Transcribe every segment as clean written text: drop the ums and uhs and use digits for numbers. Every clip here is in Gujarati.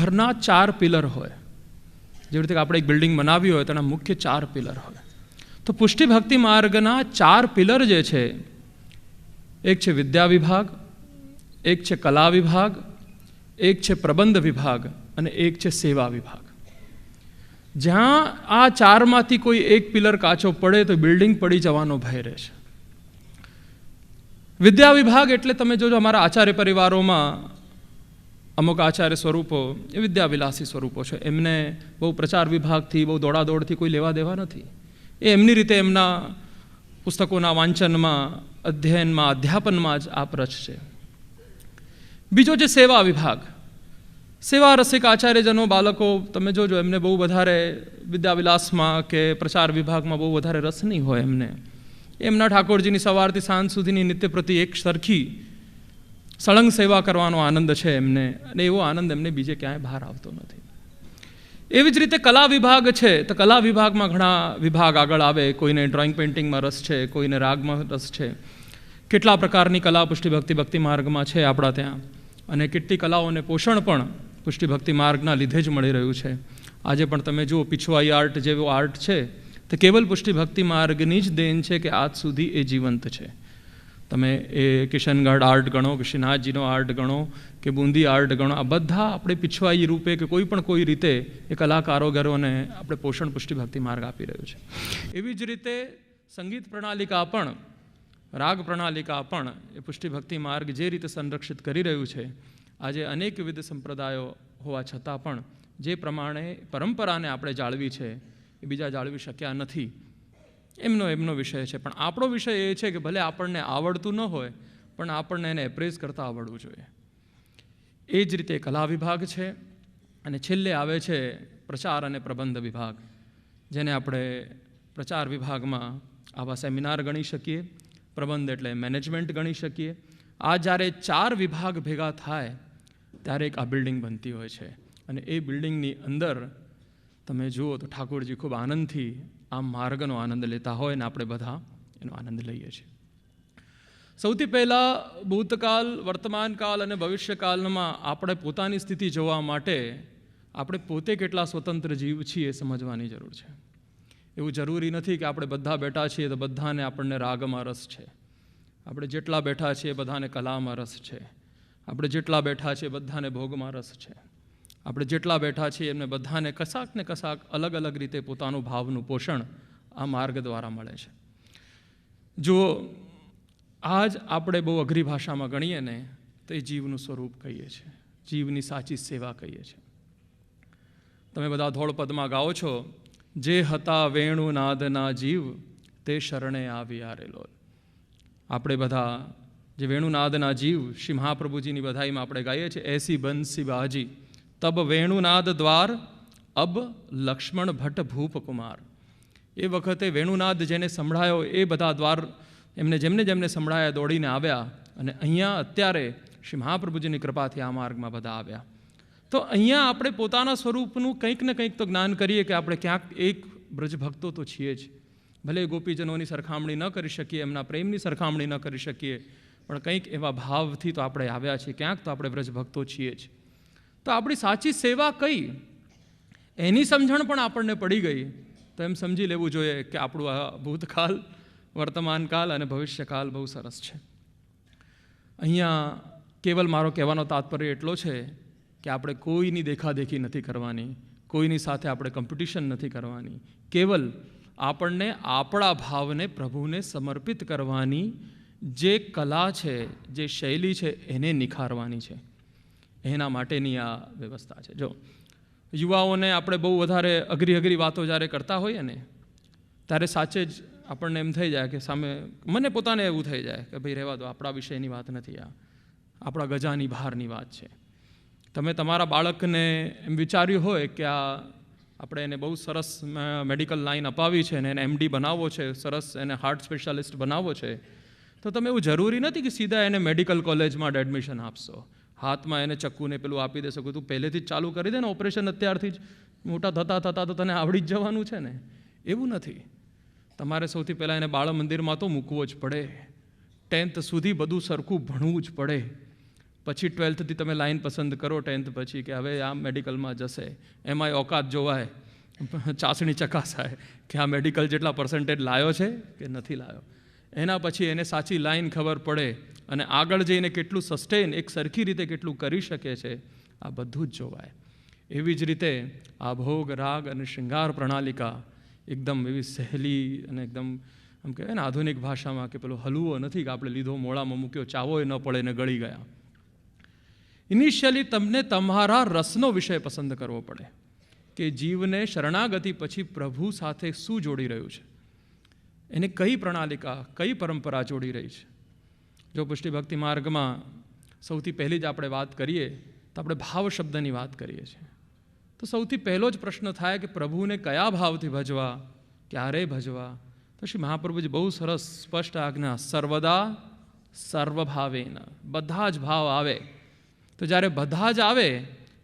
ઘરના 4 પિલર હોય, જેવી રીતે આપણે એક બિલ્ડિંગ બનાવી હોય તેના મુખ્ય 4 પિલર હોય, તો પુષ્ટિ ભક્તિ માર્ગના 4 પિલર જે છે, એક છે વિદ્યા વિભાગ, એક છે કલા વિભાગ, એક છે પ્રબંધ વિભાગ અને એક છે સેવા વિભાગ. જ્યાં આ 4માંથી કોઈ એક પિલર કાચો પડે તો બિલ્ડિંગ પડી જવાનો ભય રહે છે. વિદ્યા વિભાગ એટલે તમે જોજો અમારા આચાર્ય પરિવારોમાં અમુક આચાર્ય સ્વરૂપો એ વિદ્યાવિલાસી સ્વરૂપો છે. એમને બહુ પ્રચાર વિભાગથી, બહુ દોડાદોડથી કોઈ લેવા દેવા નથી. એ એમની રીતે એમના પુસ્તકોના વાંચનમાં, અધ્યયનમાં, અધ્યાપનમાં જ આપરચ છે. બીજો છે સેવા વિભાગ. સેવા રસિક આચાર્યજનો, બાળકો તમે જોજો એમને બહુ વધારે વિદ્યાવિલાસમાં કે પ્રચાર વિભાગમાં બહુ વધારે રસ નહીં હોય. એમના ઠાકોરજીની સવારથી સાંજ સુધીની નિત્ય પ્રતિ એક સરખી સળંગ સેવા કરવાનો આનંદ છે એમને, અને એવો આનંદ એમને બીજે ક્યાંય બહાર આવતો નથી. એવી જ રીતે કલા વિભાગ છે, તો કલા વિભાગમાં ઘણા વિભાગ આગળ આવે. કોઈને ડ્રોઈંગ પેઇન્ટિંગમાં રસ છે, કોઈને રાગમાં રસ છે. કેટલા પ્રકારની કલા પુષ્ટિ ભક્તિ માર્ગમાં છે આપણા ત્યાં, અને કેટલી કલાઓને પોષણ પણ પુષ્ટિ ભક્તિ માર્ગના લીધે જ મળી રહ્યું છે. આજે પણ તમે જુઓ પિછવાઈ આર્ટ જેવો આર્ટ છે, તો કેવલ પુષ્ટિ ભક્તિ માર્ગની જ દેન છે કે આજ સુધી એ જીવંત છે. તમે એ કિશનગઢ આર્ટ ગણો, કે શ્રીનાથજીનો આર્ટ ગણો, કે બુંદી આર્ટ ગણો, આ બધા આપણે પિછવાઈ રૂપે કે કોઈ રીતે એ કલાકારોગરોને આપણે પોષણ પુષ્ટિ ભક્તિ માર્ગ આપી રહ્યું છે. એવી જ રીતે સંગીત પ્રણાલિકા પણ, રાગ પ્રણાલિકા પણ એ પુષ્ટિ ભક્તિ માર્ગ જે રીતે સંરક્ષિત કરી રહ્યું છે. આજે અનેકવિધ સંપ્રદાયો હોવા છતાં પણ જે પ્રમાણે પરંપરાને આપણે જાળવી છે એ બીજા જાળવી શક્યા નથી. એમનો વિષય છે. પણ આપણો વિષય એ છે કે ભલે આપણને આવડતું ન હોય, પણ આપણને એને એપ્રેઝ કરતાં આવડવું જોઈએ. એ જ રીતે કલા વિભાગ છે. અને છેલ્લે આવે છે પ્રચાર અને પ્રબંધ વિભાગ, જેને આપણે પ્રચાર વિભાગમાં આવા સેમિનાર ગણી શકીએ, પ્રબંધ એટલે મેનેજમેન્ટ ગણી શકીએ. આ જ્યારે 4 વિભાગ ભેગા થાય ત્યારે એક આ બિલ્ડિંગ બનતી હોય છે. અને એ બિલ્ડિંગની અંદર તમે જુઓ તો ઠાકોરજી ખૂબ આનંદથી આ માર્ગનો આનંદ લેતા હોય, ને આપણે બધા એનો આનંદ લઈએ છીએ. સૌથી પહેલાં ભૂતકાળ, વર્તમાનકાળ અને ભવિષ્યકાળમાં આપણે પોતાની સ્થિતિ જોવા માટે આપણે પોતે કેટલા સ્વતંત્ર જીવ છીએ એ સમજવાની જરૂર છે. એવું જરૂરી નથી કે આપણે બધા બેઠા છીએ તો બધાને આપણને રાગમાં રસ છે. આપણે જેટલા બેઠા છીએ બધાને કલામાં રસ છે. આપણે જેટલા બેઠા છીએ બધાને ભોગમાં રસ છે. આપણે જેટલા બેઠા છીએ એમને બધાને કશાક ને કશાક અલગ અલગ રીતે પોતાનું ભાવનું પોષણ આ માર્ગ દ્વારા મળે છે. જો આજ આપણે બહુ અઘરી ભાષામાં ગણીએ ને તો એ જીવનું સ્વરૂપ કહીએ છીએ, જીવની સાચી સેવા કહીએ છીએ. તમે બધા ધોળપદમાં ગાઓ છો, જે હતા વેણુનાદના જીવ તે શરણે આવ્યા રે લોલ. આપણે બધા જે વેણુનાદના જીવ શ્રી મહાપ્રભુજીની બધાઈમાં આપણે ગાઈએ છીએ, એસી બંસી બાજી તબ વેણુનાદ દ્વાર અબ લક્ષ્મણ ભટ્ટ ભૂપ કુમાર. એ વખતે વેણુનાદ જેને સંભળાયો એ બધા દ્વાર જેમને સંભળાયા દોડીને આવ્યા, અને અહીંયા અત્યારે શ્રી મહાપ્રભુજીની કૃપાથી આ માર્ગમાં બધા આવ્યા. તો અહીંયા આપણે પોતાના સ્વરૂપનું કંઈક ને કંઈક તો જ્ઞાન કરીએ કે આપણે ક્યાંક એક બ્રજભક્તો તો છીએ જ. ભલે ગોપીજનોની સરખામણી ન કરી શકીએ, એમના પ્રેમની સરખામણી ન કરી શકીએ, પણ કંઈક એવા ભાવથી તો આપણે આવ્યા છીએ, ક્યાંક તો આપણે બ્રજભક્તો છીએ જ. તો આપણી સાચી સેવા કઈ, એની સમજણ પણ આપણને પડી ગઈ તો એમ સમજી લેવું જોઈએ કે આપણું આ ભૂતકાળ, વર્તમાનકાળ અને ભવિષ્યકાળ બહુ સરસ છે. અહીંયા કેવલ મારો કહેવાનો તાત્પર્ય એટલો છે કે આપણે કોઈની દેખાદેખી નથી કરવાની, કોઈની સાથે આપણે કોમ્પિટિશન નથી કરવાની. કેવલ આપણને આપણા ભાવને પ્રભુને સમર્પિત કરવાની જે કલા છે, જે શૈલી છે, એને નિખારવાની છે. એના માટેની આ વ્યવસ્થા છે. જો યુવાઓને આપણે બહુ વધારે અઘરી વાતો જ્યારે કરતા હોઈએ ને ત્યારે સાચે જ આપણને એમ થઈ જાય કે સામે મને પોતાને એવું થઈ જાય કે ભાઈ રહેવા દો, આપણા વિષયની વાત નથી, આ આપણા ગજાની બહારની વાત છે. તમે તમારા બાળકને એમ વિચાર્યું હોય કે આ આપણે એને બહુ સરસ મેડિકલ લાઈન અપાવી છે ને એને MD બનાવવો છે, સરસ એને હાર્ટ સ્પેશિયાલિસ્ટ બનાવવો છે, તો તમે એવું જરૂરી નથી કે સીધા એને મેડિકલ કોલેજમાં જ એડમિશન આપશો, હાથમાં એને ચક્કુને પેલું આપી દેશો કે તું પહેલેથી જ ચાલુ કરી દે ને ઓપરેશન, અત્યારથી જ મોટા થતાં તો તને આવડી જ જવાનું છે ને. એવું નથી. તમારે સૌથી પહેલાં એને બાળ મંદિરમાં તો મૂકવો જ પડે. 10th સુધી બધું સરખું ભણવું જ પડે. પછી 12thથી તમે લાઈન પસંદ કરો 10th પછી કે હવે આ મેડિકલમાં જશે, એમાંય ઓકાત જોવાય, ચાસણી ચકાસાય કે આ મેડિકલ જેટલા પર્સન્ટેજ લાયો છે કે નથી લાયો. એના પછી એને સાચી લાઈન ખબર પડે અને આગળ જઈને કેટલું સસ્ટેન એક સરખી રીતે કેટલું કરી શકે છે, આ બધું જ જોવાય. એવી જ રીતે આ ભોગ રાગ અને શૃંગાર પ્રણાલિકા એકદમ એવી સહેલી અને એકદમ આમ કહેવાય ને આધુનિક ભાષામાં કે પેલો હલવો નથી કે આપણે લીધો મોળામાં મૂક્યો, ચાવોય ન પડે ને ગળી ગયા. ઇનિશિયલી તમને તમારા રસનો વિષય પસંદ કરવો પડે કે જીવને શરણાગતિ પછી પ્રભુ સાથે શું જોડી રહ્યું છે, એને કઈ પ્રણાલિકા કઈ પરંપરા જોડી રહી છે. જો પુષ્ટિ ભક્તિ માર્ગમાં સૌથી પહેલી જ આપણે વાત કરીએ તો આપણે ભાવ શબ્દની વાત કરીએ છીએ. તો સૌથી પહેલો જ પ્રશ્ન થાય કે પ્રભુને કયા ભાવથી ભજવા, ક્યારે ભજવા. તો શ્રી મહાપ્રભુજી બહુ સરસ સ્પષ્ટ આજ્ઞા, સર્વદા સર્વભાવેન, બધા જ ભાવ આવે. તો જ્યારે બધા જ આવે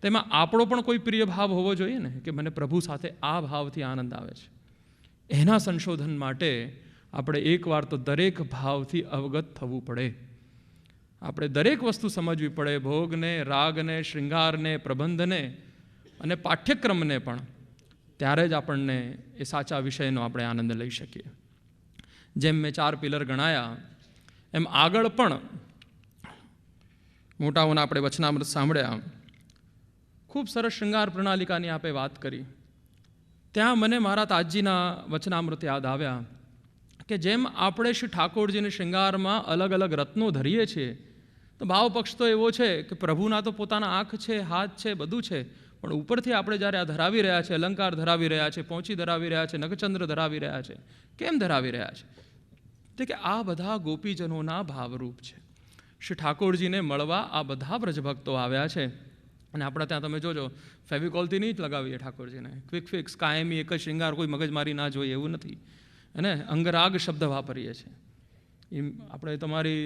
તેમાં આપણો પણ કોઈ પ્રિય ભાવ હોવો જોઈએ ને, કે મને પ્રભુ સાથે આ ભાવથી આનંદ આવે છે. એના સંશોધન માટે આપણે એકવાર તો દરેક ભાવથી અવગત થવું પડે. આપણે દરેક વસ્તુ સમજવી પડે, ભોગને, રાગને, શૃંગારને, પ્રબંધને અને પાઠ્યક્રમને પણ. ત્યારે જ આપણને એ સાચા વિષયનો આપણે આનંદ લઈ શકીએ. જેમ મેં 4 પિલર ગણાયા એમ આગળ પણ મોટાઓના આપણે વચનામૃત સાંભળ્યા, ખૂબ સરસ શૃંગાર પ્રણાલિકાની આપણે વાત કરી. ત્યાં મને મારા તાજજીના વચનામૃત યાદ આવ્યા કે જેમ આપણે શ્રી ઠાકોરજીને શૃંગારમાં અલગ અલગ રત્નો ધરીએ છીએ, તો ભાવ પક્ષ તો એવો છે કે પ્રભુના તો પોતાના આંખ છે, હાથ છે, બધું છે, પણ ઉપરથી આપણે જ્યારે આ ધરાવી રહ્યા છે, અલંકાર ધરાવી રહ્યા છે, પહોંચી ધરાવી રહ્યા છે, નખચંદ્ર ધરાવી રહ્યા છે, કેમ ધરાવી રહ્યા છે? તે કે આ બધા ગોપીજનોના ભાવરૂપ છે. શ્રી ઠાકોરજીને મળવા આ બધા વ્રજભક્તો આવ્યા છે. અને આપણા ત્યાં તમે જોજો, ફેવિકોલથી નહીં જ લગાવીએ ઠાકોરજીને, ક્વિક ફિક્સ કાયમી એક જ શૃંગાર, કોઈ મગજમારી ના જોઈએ એવું નથી. અને અંગરાગ શબ્દ વાપરીએ છીએ. એ આપણે તમારી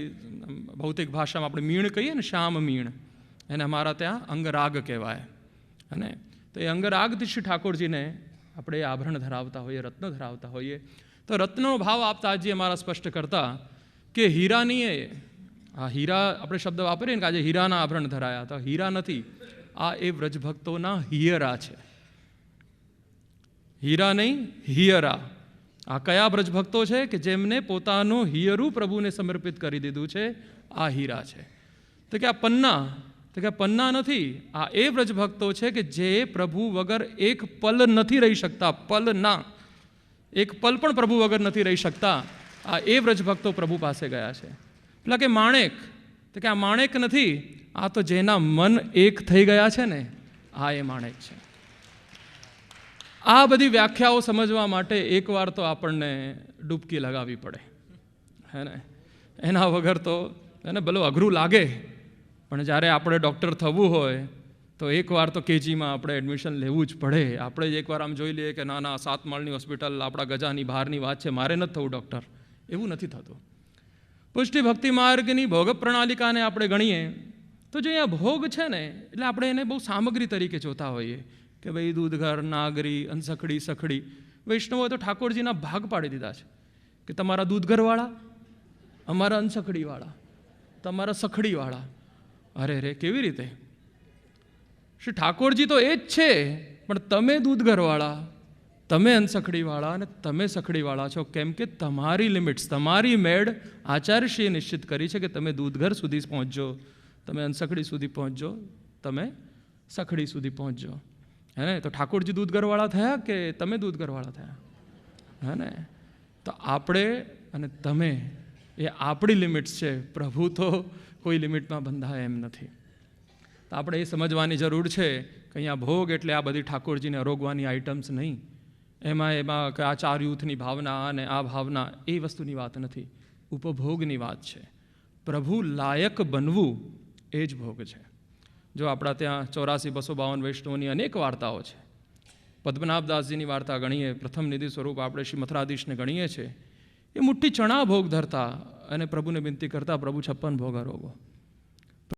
ભૌતિક ભાષામાં આપણે મીણ કહીએ ને, શ્યામ મીણ, એને અમારા ત્યાં અંગરાગ કહેવાય. અને તો એ અંગરાગથી શ્રી ઠાકોરજીને આપણે આભરણ ધરાવતા હોઈએ, રત્ન ધરાવતા હોઈએ. તો રત્નનો ભાવ આપતા આજે અમારા સ્પષ્ટ કરતા કે હીરાની આ હીરા આપણે શબ્દ વાપરીએ ને કે આજે હીરાના આભરણ ધરાયા, તો હીરા નથી, આ એ વ્રજભક્તોના હિયરા છે. હીરા નહીં, હિયરા. આ કયા વ્રજભક્તો છે કે જેમને પોતાનું હિયરું પ્રભુને સમર્પિત કરી દીધું છે, આ હીરા છે. તો કે આ પન્ના, તો કે પન્ના નથી, આ એ વ્રજભક્તો છે કે જે પ્રભુ વગર એક પલ નથી રહી શકતા, પલ ના, એક પલ પણ પ્રભુ વગર નથી રહી શકતા. આ એ વ્રજભક્તો પ્રભુ પાસે ગયા છે. પેલા કે માણેક, તો કે આ માણેક નથી, આ તો જેના મન એક થઈ ગયા છે ને, આ એ માણેક છે. આ બધી વ્યાખ્યાઓ સમજવા માટે એકવાર તો આપણને ડૂબકી લગાવવી પડે, હે ને. એના વગર તો એને ભલે અઘરું લાગે, પણ જ્યારે આપણે ડૉક્ટર થવું હોય તો એકવાર તો કેજીમાં આપણે એડમિશન લેવું જ પડે. આપણે જ એકવાર આમ જોઈ લઈએ કે ના ના 7 માળની હોસ્પિટલ આપણા ગજાની બહારની વાત છે, મારે નથી થવું ડૉક્ટર, એવું નથી થતું. પુષ્ટિ ભક્તિ માર્ગની ભોગ પ્રણાલિકાને આપણે ગણીએ તો જો અહીંયા ભોગ છે ને, એટલે આપણે એને બહુ સામગ્રી તરીકે જોતા હોઈએ કે ભાઈ દૂધઘર, નાગરી, અનસખડી, સખડી. વૈષ્ણવોએ તો ઠાકોરજીના ભાગ પાડી દીધા છે કે તમારા દૂધઘરવાળા, અમારા અનસખડીવાળા, તમારા સખડીવાળા. અરે રે, કેવી રીતે? શ્રી ઠાકોરજી તો એ જ છે, પણ તમે દૂધઘરવાળા, તમે અનસખડીવાળા અને તમે સખડીવાળા છો. કેમ કે તમારી લિમિટ્સ, તમારી મેળ આચાર્યશ્રીએ નિશ્ચિત કરી છે કે તમે દૂધઘર સુધી પહોંચજો, તમે અનસખડી સુધી પહોંચજો, તમે સખડી સુધી પહોંચજો, હે ને. તો ઠાકોરજી દૂધઘરવાળા થયા કે તમે દૂધઘરવાળા થયા, હે ને. તો આપણે અને તમે એ આપણી લિમિટ્સ છે, પ્રભુ તો કોઈ લિમિટમાં બંધાય એમ નથી. તો આપણે એ સમજવાની જરૂર છે કે અહીંયા ભોગ એટલે આ બધી ઠાકોરજીને અરોગવાની આઇટમ્સ નહીં, એમાં કે આ 4 યુથની ભાવના અને આ ભાવના, એ વસ્તુની વાત નથી, ઉપભોગની વાત છે. પ્રભુ લાયક બનવું એ જ ભોગ છે. જો આપણા ત્યાં 84-252 વૈષ્ણવોની અનેક વાર્તાઓ છે. પદ્મનાભદાસજીની વાર્તા ગણીએ, પ્રથમ નિધિ સ્વરૂપ આપણે શ્રી મથુરાધીશને ગણીએ છીએ. એ મુઠ્ઠી ચણા ભોગ ધરતા અને પ્રભુને વિનંતી કરતા, પ્રભુ 56 ભોગ અરોગો.